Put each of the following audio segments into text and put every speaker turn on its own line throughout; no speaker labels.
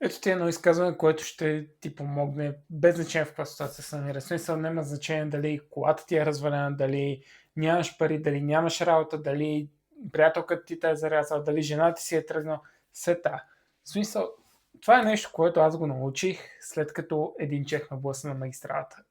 Ето ти едно изказване, което ще ти помогне без значение в каква ситуация се намира. В смисъл няма значение дали колата ти е развалена, дали нямаш пари, дали нямаш работа, дали приятелката ти те е зарязала, дали жената ти си е тръгнала. Сета. В смисъл, това е нещо, което аз го научих след като един чех ме блъсна на магистралата.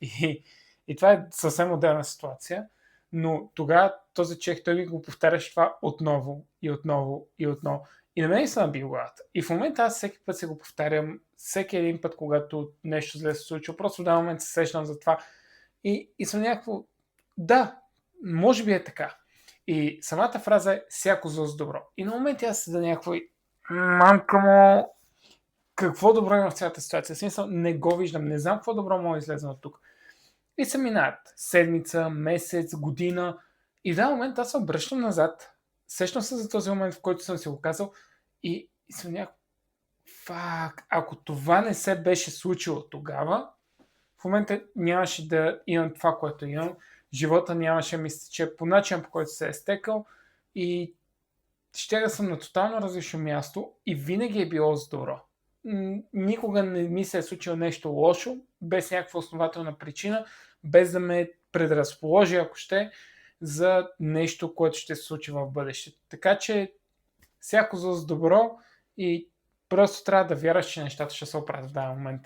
И това е съвсем отделна ситуация, но тогава този чех той ми го повтаряше това отново и отново и отново. И на мен се наби главата. И в момента аз всеки път се го повтарям, всеки един път, когато нещо зле се случва, просто в даден момент се сещам за това. И съм някакво, да, може би е така. И самата фраза е всяко зло с добро. И на моменти аз седа някакво и мамка му, какво добро има в цялата ситуация. В смисъл, не го виждам, не знам какво добро мога да излезе от тук. И се минават седмица, месец, година. И в даден момент аз се обръщам назад, сещам се за този момент, в който съм си го казал и съм някакво, фак, ако това не се беше случило тогава, в момента нямаше да имам това, което имам. Живота нямаше ми се тече по начин, по който се е стекал и ще да съм на тотално различно място и винаги е било за добро. Никога не ми се е случило нещо лошо, без някаква основателна причина, без да ме предразположи, ако ще, за нещо, което ще се случи в бъдещето. Така че всяко за добро и просто трябва да вярваш, че нещата ще се оправят в даден момент.